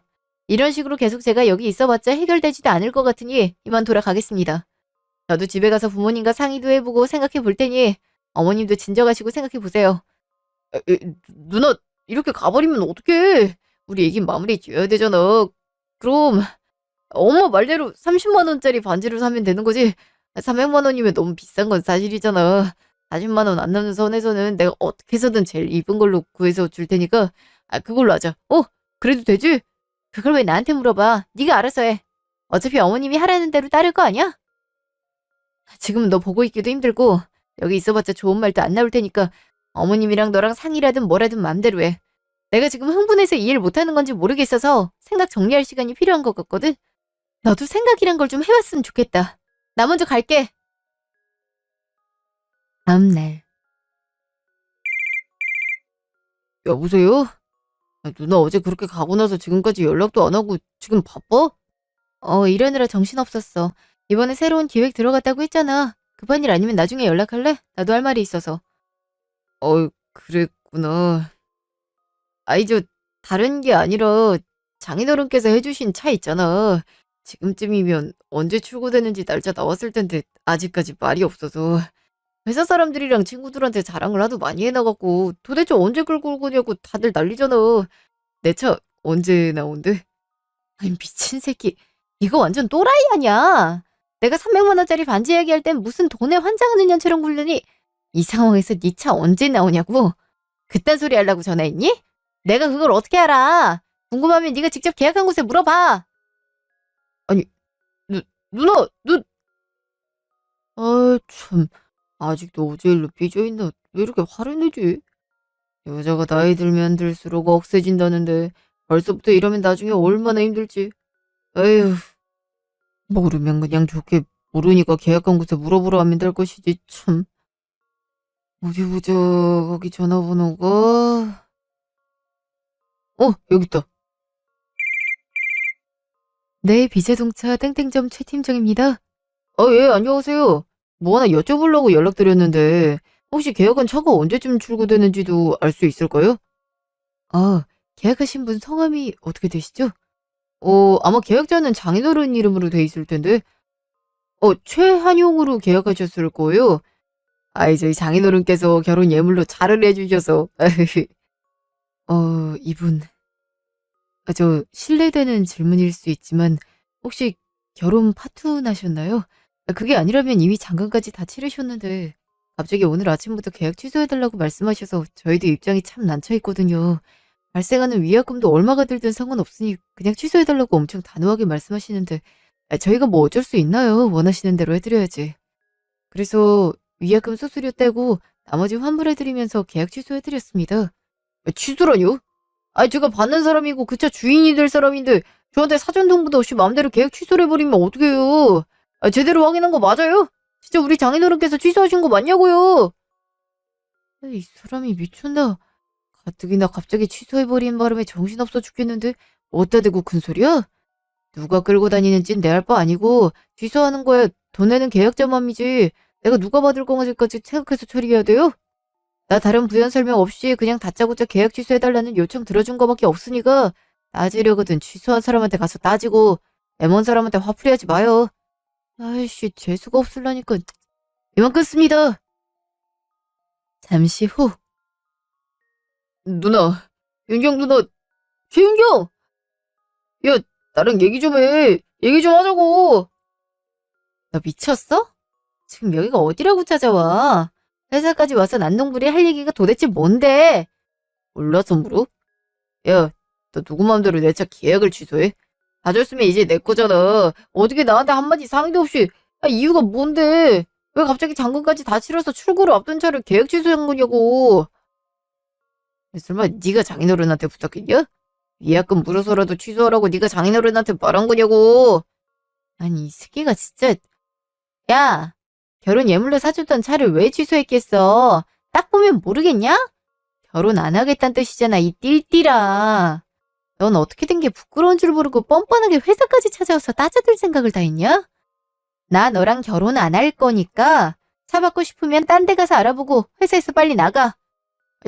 이런 식으로 계속 제가 여기 있어봤자 해결되지도 않을 것 같으니 이만 돌아가겠습니다. 저도 집에 가서 부모님과 상의도 해보고 생각해 볼 테니 어머님도 진정하시고 생각해 보세요. 누나, 이렇게 가버리면 어떡해. 우리 얘기 마무리 지어야 되잖아. 그럼 엄마 말대로 30만 원짜리 반지를 사면 되는 거지. 300만 원이면 너무 비싼 건 사실이잖아. 40만 원 안 남는 선에서는 내가 어떻게 해서든 제일 이쁜 걸로 구해서 줄 테니까 그걸로 하자. 그래도 되지? 그걸 왜 나한테 물어봐. 네가 알아서 해. 어차피 어머님이 하라는 대로 따를 거 아니야? 지금은 너 보고 있기도 힘들고 여기 있어봤자 좋은 말도 안 나올 테니까 어머님이랑 너랑 상의라든 뭐라든 맘대로 해. 내가 지금 흥분해서 이해를 못하는 건지 모르겠어서 생각 정리할 시간이 필요한 것 같거든. 너도 생각이란 걸 좀 해봤으면 좋겠다. 나 먼저 갈게. 다음날. 여보세요? 누나 어제 그렇게 가고 나서 지금까지 연락도 안 하고 지금 바빠? 일하느라 정신없었어. 이번에 새로운 기획 들어갔다고 했잖아. 급한 일 아니면 나중에 연락할래? 나도 할 말이 있어서. 그랬구나. 저 다른 게 아니라 장인어른께서 해주신 차 있잖아. 지금쯤이면 언제 출고되는지 날짜 나왔을 텐데 아직까지 말이 없어서 회사 사람들이랑 친구들한테 자랑을 하도 많이 해나갖고 도대체 언제 끌고 올 거냐고 다들 난리잖아. 내 차 언제 나온대? 아니 미친 새끼. 이거 완전 또라이 아니야. 내가 300만 원짜리 반지 이야기할 땐 무슨 돈에 환장하는 년처럼 굴더니 이 상황에서 네 차 언제 나오냐고? 그딴 소리 하려고 전화했니? 내가 그걸 어떻게 알아? 궁금하면 네가 직접 계약한 곳에 물어봐. 아니, 누나, 참. 아직도 어제 일로 삐져있나? 왜 이렇게 화를 내지? 여자가 나이 들면 들수록 억세진다는데 벌써부터 이러면 나중에 얼마나 힘들지? 에휴, 모르면 그냥 좋게 모르니까 계약한 곳에 물어보러 하면 될 것이지, 참. 어디 보자, 거기 전화번호가. 여기 있다. 네, 비자동차 땡땡점 최 팀장입니다. 예, 안녕하세요. 뭐 하나 여쭤보려고 연락드렸는데, 혹시 계약한 차가 언제쯤 출고되는지도 알 수 있을까요? 계약하신 분 성함이 어떻게 되시죠? 아마 계약자는 장인어른 이름으로 돼 있을 텐데, 최한용으로 계약하셨을 거예요. 저희 장인어른께서 결혼 예물로 차를 해주셔서. 이분. 저 실례되는 질문일 수 있지만 혹시 결혼 파투나셨나요? 그게 아니라면 이미 잔금까지 다 치르셨는데 갑자기 오늘 아침부터 계약 취소해달라고 말씀하셔서 저희도 입장이 참 난처했거든요. 발생하는 위약금도 얼마가 들든 상관없으니 그냥 취소해달라고 엄청 단호하게 말씀하시는데 저희가 뭐 어쩔 수 있나요? 원하시는 대로 해드려야지. 그래서 위약금 수수료 떼고 나머지 환불해드리면서 계약 취소해드렸습니다. 취소라뇨? 제가 받는 사람이고 그 차 주인이 될 사람인데 저한테 사전 통보도 없이 마음대로 계약 취소를 해버리면 어떡해요? 제대로 확인한 거 맞아요? 진짜 우리 장인어른께서 취소하신 거 맞냐고요? 이 사람이 미쳤나? 가뜩이나 갑자기 취소해버리는 바람에 정신없어 죽겠는데 어디다 대고 큰 소리야? 누가 끌고 다니는진 내 알 바 아니고 취소하는 거에 돈 내는 계약자 맘이지. 내가 누가 받을 건지까지 생각해서 처리해야 돼요? 나 다른 부연 설명 없이 그냥 다짜고짜 계약 취소해달라는 요청 들어준 거밖에 없으니까 따지려거든 취소한 사람한테 가서 따지고 M1 사람한테 화풀이하지 마요. 아이씨 재수가 없을라니까. 이만 끊습니다. 잠시 후. 누나, 윤경 누나, 최윤경! 야, 나랑 얘기 좀 해. 얘기 좀 하자고. 너 미쳤어? 지금 여기가 어디라고 찾아와? 회사까지 와서 난동부리 할 얘기가 도대체 뭔데? 몰라서 물어? 야, 너 누구 맘대로 내 차 계약을 취소해? 가졌으면 이제 내 거잖아. 어떻게 나한테 한마디 상의도 없이. 이유가 뭔데? 왜 갑자기 잔금까지 다 치러서 출고를 앞둔 차를 계약 취소한 거냐고. 설마 네가 장인어른한테 부탁했냐? 예약금 물어서라도 취소하라고 네가 장인어른한테 말한 거냐고. 아니 이 새끼가 진짜. 야, 결혼 예물로 사줬던 차를 왜 취소했겠어? 딱 보면 모르겠냐? 결혼 안 하겠다는 뜻이잖아, 이 띨띨아. 넌 어떻게 된 게 부끄러운 줄 모르고 뻔뻔하게 회사까지 찾아와서 따져들 생각을 다 했냐? 나 너랑 결혼 안 할 거니까 차 받고 싶으면 딴 데 가서 알아보고 회사에서 빨리 나가.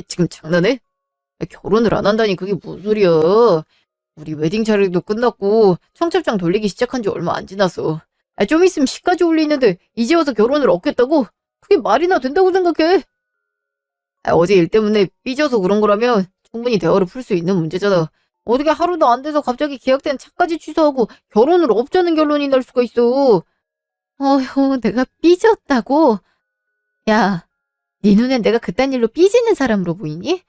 지금 장난해? 결혼을 안 한다니 그게 무슨 소리야. 우리 웨딩 차례도 끝났고 청첩장 돌리기 시작한 지 얼마 안 지났어. 좀 있으면 시까지 올리는데 이제 와서 결혼을 얻겠다고? 그게 말이나 된다고 생각해? 어제 일 때문에 삐져서 그런 거라면 충분히 대화를 풀 수 있는 문제잖아. 어떻게 하루도 안 돼서 갑자기 계약된 차까지 취소하고 결혼을 없자는 결론이 날 수가 있어. 어휴, 내가 삐졌다고? 야, 네 눈엔 내가 그딴 일로 삐지는 사람으로 보이니?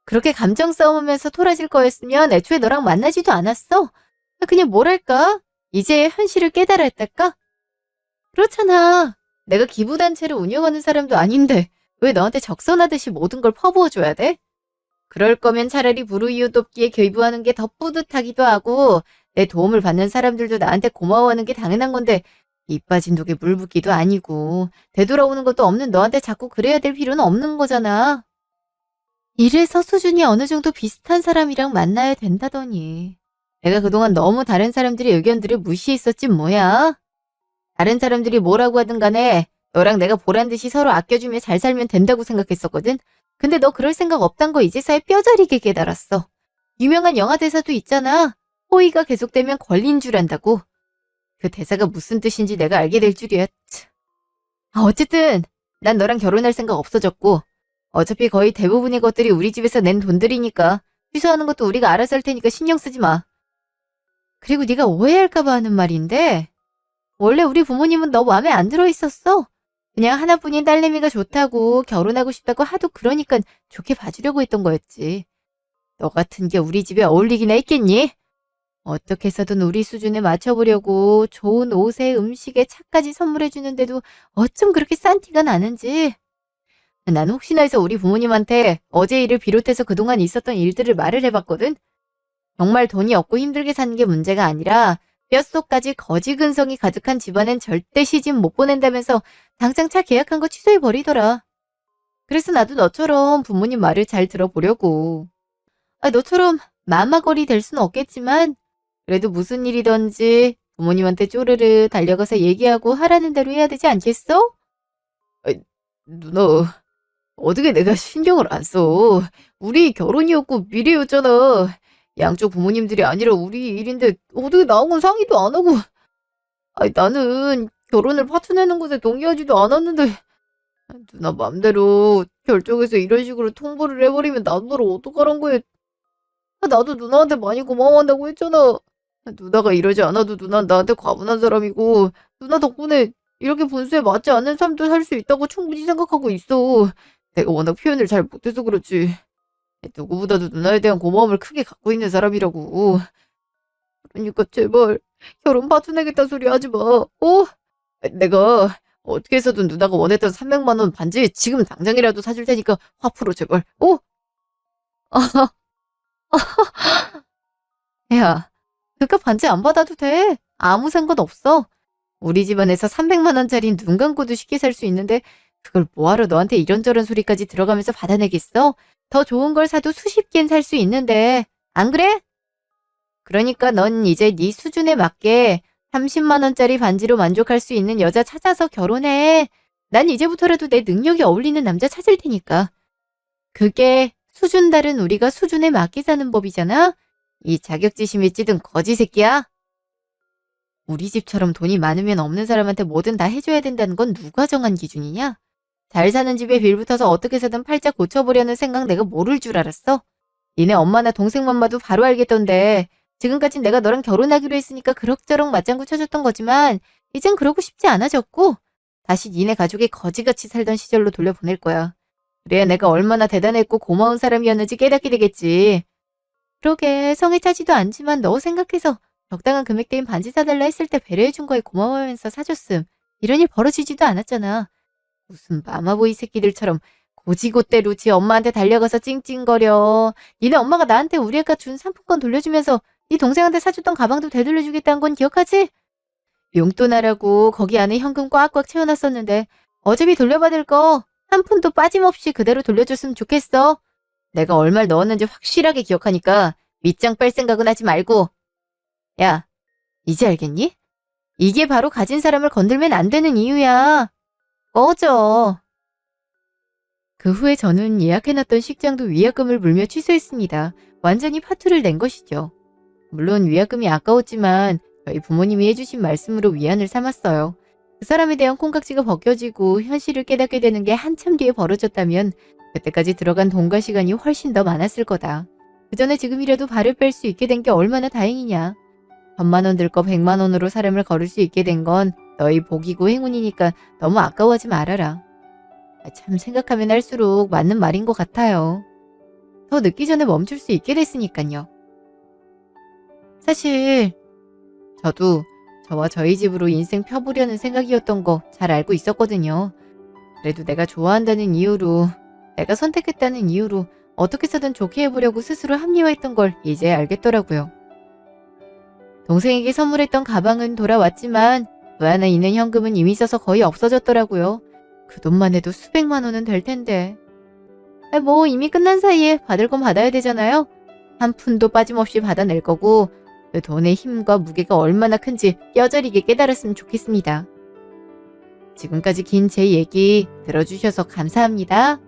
그렇게 감정 싸움하면서 토라질 거였으면 애초에 너랑 만나지도 않았어. 그냥 뭐랄까? 이제 현실을 깨달았달까? 그렇잖아. 내가 기부단체를 운영하는 사람도 아닌데 왜 너한테 적선하듯이 모든 걸 퍼부어줘야 돼? 그럴 거면 차라리 불우이웃 돕기에 기부하는 게 더 뿌듯하기도 하고 내 도움을 받는 사람들도 나한테 고마워하는 게 당연한 건데 이 빠진 독에 물 붓기도 아니고 되돌아오는 것도 없는 너한테 자꾸 그래야 될 필요는 없는 거잖아. 이래서 수준이 어느 정도 비슷한 사람이랑 만나야 된다더니. 내가 그동안 너무 다른 사람들의 의견들을 무시했었지 뭐야. 다른 사람들이 뭐라고 하든 간에 너랑 내가 보란듯이 서로 아껴주며 잘 살면 된다고 생각했었거든. 근데 너 그럴 생각 없단 거 이제서야 뼈저리게 깨달았어. 유명한 영화 대사도 있잖아. 호의가 계속되면 권리인 줄 안다고. 그 대사가 무슨 뜻인지 내가 알게 될 줄이야. 어쨌든 난 너랑 결혼할 생각 없어졌고 어차피 거의 대부분의 것들이 우리 집에서 낸 돈들이니까 취소하는 것도 우리가 알아서 할 테니까 신경 쓰지 마. 그리고 네가 오해할까 봐 하는 말인데 원래 우리 부모님은 너 마음에 안 들어 있었어. 그냥 하나뿐인 딸내미가 좋다고 결혼하고 싶다고 하도 그러니까 좋게 봐주려고 했던 거였지. 너 같은 게 우리 집에 어울리기나 했겠니? 어떻게 해서든 우리 수준에 맞춰보려고 좋은 옷에 음식에 차까지 선물해주는데도 어쩜 그렇게 싼 티가 나는지. 난 혹시나 해서 우리 부모님한테 어제 일을 비롯해서 그동안 있었던 일들을 말을 해봤거든. 정말 돈이 없고 힘들게 사는 게 문제가 아니라 뼛속까지 거지 근성이 가득한 집안엔 절대 시집 못 보낸다면서 당장 차 계약한 거 취소해버리더라. 그래서 나도 너처럼 부모님 말을 잘 들어보려고. 너처럼 마마거리 될 수는 없겠지만 그래도 무슨 일이든지 부모님한테 쪼르르 달려가서 얘기하고 하라는 대로 해야 되지 않겠어? 누나, 어떻게 내가 신경을 안 써. 우리 결혼이었고 미래였잖아. 양쪽 부모님들이 아니라 우리 일인데 어떻게 나하고는 상의도 안 하고. 나는 결혼을 파토내는 것에 동의하지도 않았는데 누나 맘대로 결정해서 이런 식으로 통보를 해버리면 나더러 어떡하란 거야. 나도 누나한테 많이 고마워한다고 했잖아. 누나가 이러지 않아도 누난 나한테 과분한 사람이고 누나 덕분에 이렇게 분수에 맞지 않는 삶도 살 수 있다고 충분히 생각하고 있어. 내가 워낙 표현을 잘 못해서 그렇지. 누구보다도 누나에 대한 고마움을 크게 갖고 있는 사람이라고. 그러니까 제발 결혼 파토내겠다는 소리 하지 마. 내가 어떻게 해서든 누나가 원했던 300만 원 반지 지금 당장이라도 사줄 테니까 화풀어 제발. 야, 그깟 반지 안 받아도 돼. 아무 상관없어. 우리 집안에서 300만 원짜리는 눈 감고도 쉽게 살 수 있는데 그걸 뭐하러 너한테 이런저런 소리까지 들어가면서 받아내겠어? 더 좋은 걸 사도 수십 개는 살 수 있는데 안 그래? 그러니까 넌 이제 네 수준에 맞게 30만 원짜리 반지로 만족할 수 있는 여자 찾아서 결혼해. 난 이제부터라도 내 능력이 어울리는 남자 찾을 테니까. 그게 수준 다른 우리가 수준에 맞게 사는 법이잖아? 이 자격지심에 찌든 거지 새끼야. 우리 집처럼 돈이 많으면 없는 사람한테 뭐든 다 해줘야 된다는 건 누가 정한 기준이냐? 잘 사는 집에 빌붙어서 어떻게 해서든 팔자 고쳐보려는 생각 내가 모를 줄 알았어? 니네 엄마나 동생만 봐도 바로 알겠던데 지금까진 내가 너랑 결혼하기로 했으니까 그럭저럭 맞장구 쳐줬던 거지만 이젠 그러고 싶지 않아졌고 다시 니네 가족이 거지같이 살던 시절로 돌려보낼 거야. 그래야 내가 얼마나 대단했고 고마운 사람이었는지 깨닫게 되겠지. 그러게 성에 차지도 않지만 너 생각해서 적당한 금액대인 반지 사달라 했을 때 배려해준 거에 고마워하면서 사줬음. 이런 일 벌어지지도 않았잖아. 무슨 마마보이 새끼들처럼 고지고대로 지 엄마한테 달려가서 찡찡거려. 니네 엄마가 나한테 우리 애가 준 상품권 돌려주면서 네 동생한테 사줬던 가방도 되돌려주겠다는 건 기억하지? 용돈하라고 거기 안에 현금 꽉꽉 채워놨었는데 어차피 돌려받을 거 한 푼도 빠짐없이 그대로 돌려줬으면 좋겠어. 내가 얼마를 넣었는지 확실하게 기억하니까 밑장 뺄 생각은 하지 말고. 야, 이제 알겠니? 이게 바로 가진 사람을 건들면 안 되는 이유야. 꺼져. 그 후에 저는 예약해놨던 식장도 위약금을 물며 취소했습니다. 완전히 파투를 낸 것이죠. 물론 위약금이 아까웠지만 저희 부모님이 해주신 말씀으로 위안을 삼았어요. 그 사람에 대한 콩깍지가 벗겨지고 현실을 깨닫게 되는 게 한참 뒤에 벌어졌다면 그때까지 들어간 돈과 시간이 훨씬 더 많았을 거다. 그 전에 지금이라도 발을 뺄 수 있게 된 게 얼마나 다행이냐. 1,000만 원 들 거 100만 원으로 사람을 걸을 수 있게 된 건 너희 복이고 행운이니까 너무 아까워하지 말아라. 참 생각하면 할수록 맞는 말인 것 같아요. 더 늦기 전에 멈출 수 있게 됐으니까요. 사실 저도 저와 저희 집으로 인생 펴보려는 생각이었던 거 잘 알고 있었거든요. 그래도 내가 좋아한다는 이유로, 내가 선택했다는 이유로 어떻게 해서든 좋게 해보려고 스스로 합리화했던 걸 이제 알겠더라고요. 동생에게 선물했던 가방은 돌아왔지만 그 안에 있는 현금은 이미 써서 거의 없어졌더라고요. 그 돈만 해도 수백만 원은 될 텐데. 뭐 이미 끝난 사이에 받을 건 받아야 되잖아요. 한 푼도 빠짐없이 받아낼 거고 그 돈의 힘과 무게가 얼마나 큰지 뼈저리게 깨달았으면 좋겠습니다. 지금까지 긴 제 얘기 들어주셔서 감사합니다.